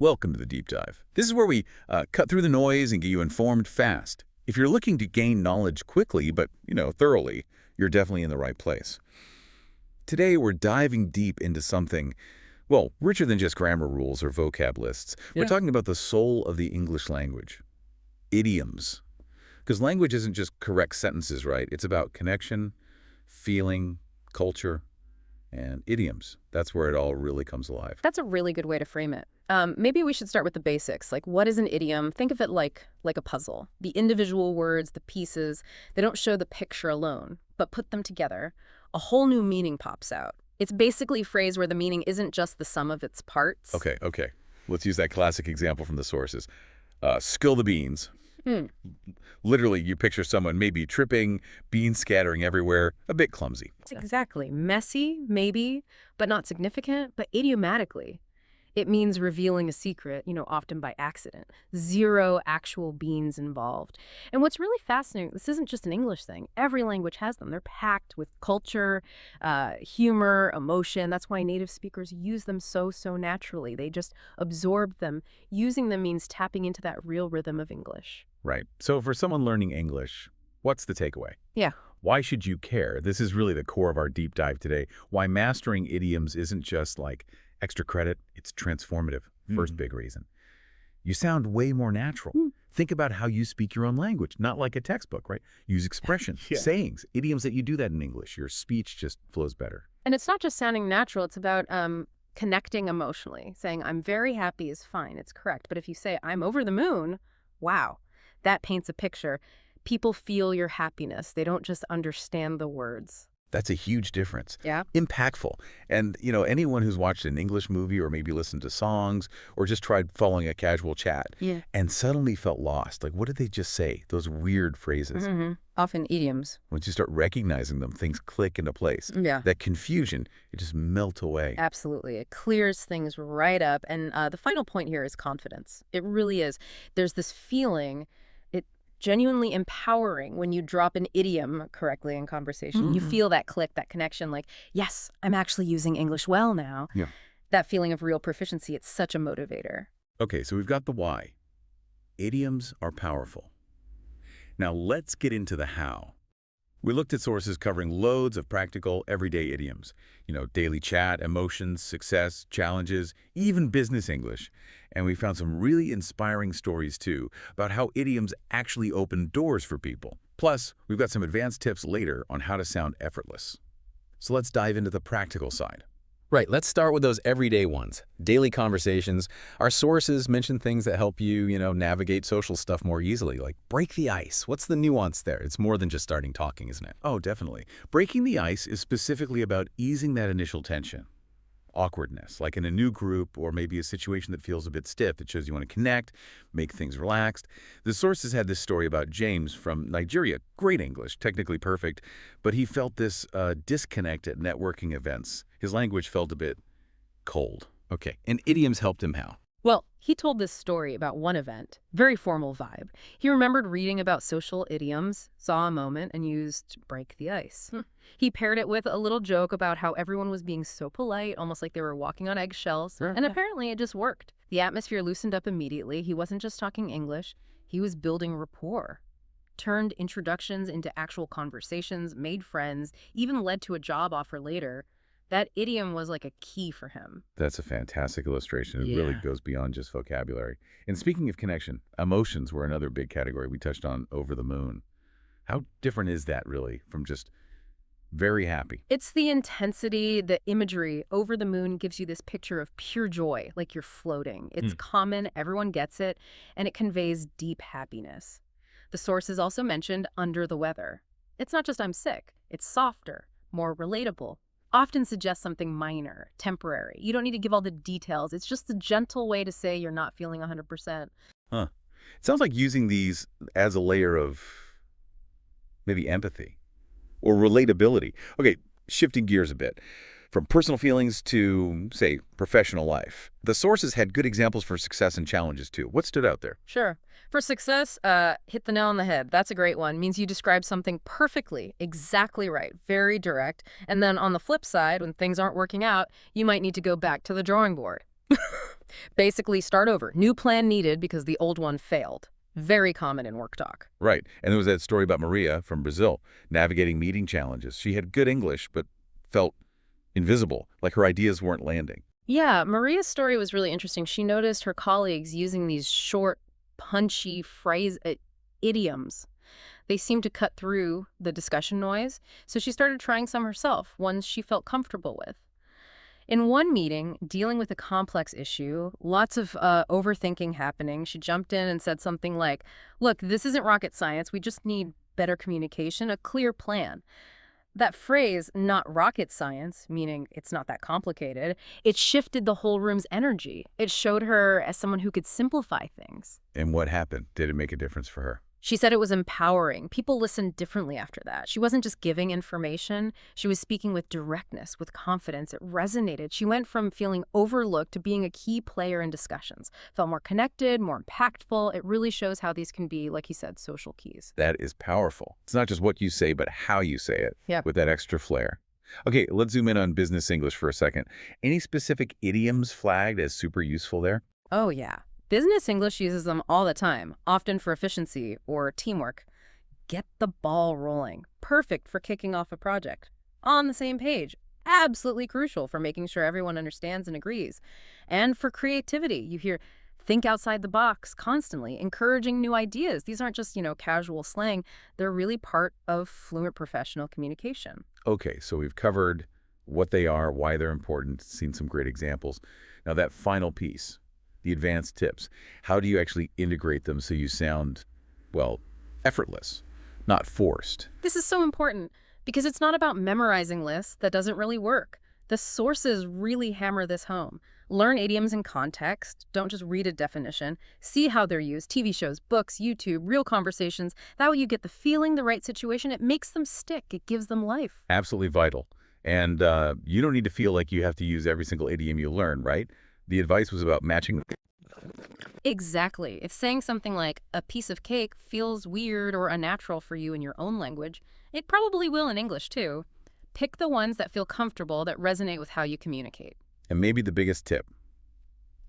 Welcome to the Deep Dive. This is where we cut through the noise and get you informed fast. If you're looking to gain knowledge quickly, but, thoroughly, you're definitely in the right place. Today, we're diving deep into something, well, richer than just grammar rules or vocab lists. We're talking about the soul of the English language. Idioms. Because language isn't just correct sentences, right? It's about connection, feeling, culture, and idioms. That's where it all really comes alive. That's a really good way to frame it. Maybe we should start with the basics. Like, what is an idiom? Think of it like a puzzle. The individual words, the pieces, they don't show the picture alone, but put them together. A whole new meaning pops out. It's basically a phrase where the meaning isn't just the sum of its parts. Okay. Let's use that classic example from the sources. Spill the beans. Literally, you picture someone maybe tripping, beans scattering everywhere, a bit clumsy. Exactly. Messy, maybe, but not significant, but idiomatically. It means revealing a secret, often by accident. Zero actual beans involved. And what's really fascinating, this isn't just an English thing. Every language has them. They're packed with culture, humor, emotion. That's why native speakers use them so naturally. They just absorb them. Using them means tapping into that real rhythm of English. Right. So for someone learning English, what's the takeaway? Yeah. Why should you care? This is really the core of our deep dive today. Why mastering idioms isn't just like extra credit, it's transformative. First big reason. You sound way more natural. Think about how you speak your own language, not like a textbook, right? Use expressions, sayings, idioms that you do that in English. Your speech just flows better. And it's not just sounding natural. It's about connecting emotionally. Saying, I'm very happy is fine. It's correct. But if you say, I'm over the moon, wow, that paints a picture. People feel your happiness. They don't just understand the words. That's a huge difference. Yeah. Impactful. And, anyone who's watched an English movie or maybe listened to songs or just tried following a casual chat and suddenly felt lost. Like, what did they just say? Those weird phrases. Often idioms. Once you start recognizing them, things click into place. Yeah. That confusion, it just melts away. Absolutely. It clears things right up. And the final point here is confidence. It really is. There's this feeling, genuinely empowering when you drop an idiom correctly in conversation. You feel that click, that connection, like, yes, I'm actually using English well now. Yeah. That feeling of real proficiency, it's such a motivator. Okay, so we've got the why. Idioms are powerful. Now let's get into the how. We looked at sources covering loads of practical, everyday idioms. Daily chat, emotions, success, challenges, even business English. And we found some really inspiring stories, too, about how idioms actually open doors for people. Plus, we've got some advanced tips later on how to sound effortless. So let's dive into the practical side. Right, let's start with those everyday ones. Daily conversations. Our sources mention things that help you, navigate social stuff more easily, like break the ice. What's the nuance there? It's more than just starting talking, isn't it? Oh, definitely. Breaking the ice is specifically about easing that initial tension. Awkwardness, like in a new group or maybe a situation that feels a bit stiff that shows you want to connect, make things relaxed. The sources had this story about James from Nigeria. Great English, technically perfect, but he felt this disconnect at networking events. His language felt a bit cold. Okay, and idioms helped him how? Well, he told this story about one event, very formal vibe. He remembered reading about social idioms, saw a moment, and used break the ice. He paired it with a little joke about how everyone was being so polite, almost like they were walking on eggshells, and apparently it just worked. The atmosphere loosened up immediately. He wasn't just talking English, he was building rapport. Turned introductions into actual conversations, made friends, even led to a job offer later. That idiom was like a key for him. That's a fantastic illustration. It really goes beyond just vocabulary. And speaking of connection, emotions were another big category we touched on. Over the moon. How different is that really from just very happy? It's the intensity, the imagery. Over the moon gives you this picture of pure joy, like you're floating. It's common, everyone gets it, and it conveys deep happiness. The sources also mentioned under the weather. It's not just I'm sick. It's softer, more relatable. Often suggests something minor, temporary. You don't need to give all the details. It's just a gentle way to say you're not feeling 100%. It sounds like using these as a layer of maybe empathy or relatability. Okay, shifting gears a bit. From personal feelings to, say, professional life. The sources had good examples for success and challenges, too. What stood out there? Sure. For success, hit the nail on the head. That's a great one. Means you describe something perfectly, exactly right, very direct. And then on the flip side, when things aren't working out, you might need to go back to the drawing board. Basically, start over. New plan needed because the old one failed. Very common in work talk. Right. And there was that story about Maria from Brazil, navigating meeting challenges. She had good English, but felt invisible, like her ideas weren't landing. Yeah, Maria's story was really interesting. She noticed her colleagues using these short, punchy idioms. They seemed to cut through the discussion noise, so she started trying some herself, ones she felt comfortable with. In one meeting, dealing with a complex issue, lots of overthinking happening, she jumped in and said something like, "Look, this isn't rocket science. We just need better communication, a clear plan." That phrase, "not rocket science," meaning it's not that complicated, it shifted the whole room's energy. It showed her as someone who could simplify things. And what happened? Did it make a difference for her? She said it was empowering. People listened differently after that. She wasn't just giving information. She was speaking with directness, with confidence. It resonated. She went from feeling overlooked to being a key player in discussions. Felt more connected, more impactful. It really shows how these can be, like you said, social keys. That is powerful. It's not just what you say, but how you say it. Yep. With that extra flair. Okay, let's zoom in on business English for a second. Any specific idioms flagged as super useful there? Oh, yeah. Business English uses them all the time, often for efficiency or teamwork. Get the ball rolling. Perfect for kicking off a project. On the same page. Absolutely crucial for making sure everyone understands and agrees. And for creativity, you hear think outside the box constantly, encouraging new ideas. These aren't just, casual slang. They're really part of fluent professional communication. Okay, so we've covered what they are, why they're important, seen some great examples. Now that final piece, the advanced tips. How do you actually integrate them so you sound, well, effortless, not forced? This is so important because it's not about memorizing lists. That doesn't really work. The sources really hammer this home. Learn idioms in context. Don't just read a definition. See how they're used. TV shows, books, YouTube, real conversations. That way you get the feeling, the right situation. It makes them stick. It gives them life. Absolutely vital. And you don't need to feel like you have to use every single idiom you learn, right? The advice was about matching. Exactly. If saying something like a piece of cake feels weird or unnatural for you in your own language, it probably will in English too. Pick the ones that feel comfortable, that resonate with how you communicate. And maybe the biggest tip,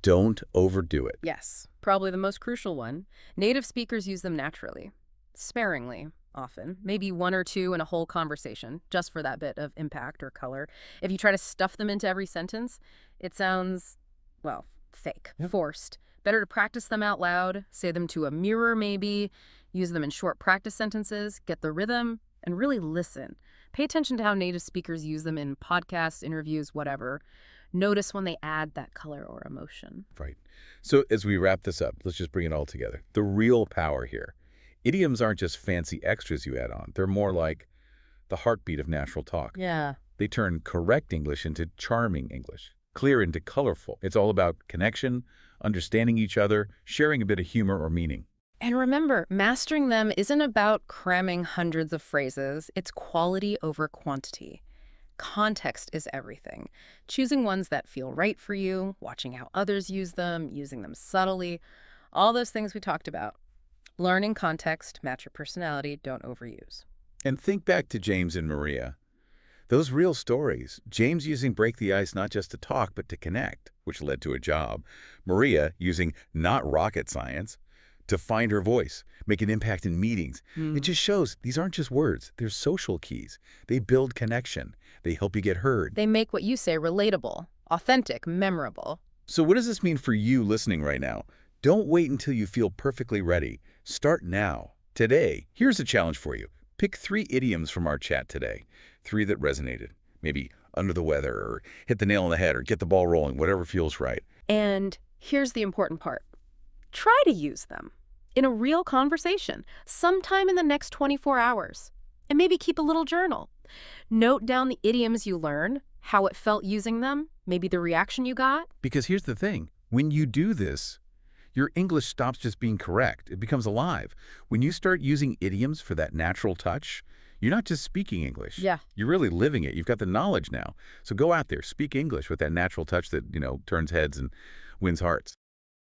don't overdo it. Yes, probably the most crucial one. Native speakers use them naturally, sparingly, often, maybe one or two in a whole conversation, just for that bit of impact or color. If you try to stuff them into every sentence, it sounds, well, fake, forced. Better to practice them out loud, say them to a mirror maybe, use them in short practice sentences, get the rhythm, and really listen. Pay attention to how native speakers use them in podcasts, interviews, whatever. Notice when they add that color or emotion. Right. So as we wrap this up, let's just bring it all together. The real power here. Idioms aren't just fancy extras you add on. They're more like the heartbeat of natural talk. Yeah. They turn correct English into charming English, clear into colorful. It's all about connection, understanding each other, sharing a bit of humor or meaning. And remember, mastering them isn't about cramming hundreds of phrases. It's quality over quantity. Context is everything. Choosing ones that feel right for you, watching how others use them, using them subtly, all those things we talked about. Learn in context, match your personality, don't overuse. And think back to James and Maria. Those real stories, James using break the ice not just to talk, but to connect, which led to a job. Maria using not rocket science to find her voice, make an impact in meetings. It just shows these aren't just words. They're social keys. They build connection. They help you get heard. They make what you say relatable, authentic, memorable. So what does this mean for you listening right now? Don't wait until you feel perfectly ready. Start now, today. Here's a challenge for you. Pick 3 idioms from our chat today. 3 that resonated. Maybe under the weather, or hit the nail on the head, or get the ball rolling, whatever feels right. And here's the important part. Try to use them in a real conversation sometime in the next 24 hours. And maybe keep a little journal. Note down the idioms you learn, how it felt using them, maybe the reaction you got. Because here's the thing. When you do this, your English stops just being correct. It becomes alive. When you start using idioms for that natural touch, you're not just speaking English. Yeah. You're really living it. You've got the knowledge now. So go out there, speak English with that natural touch that, turns heads and wins hearts.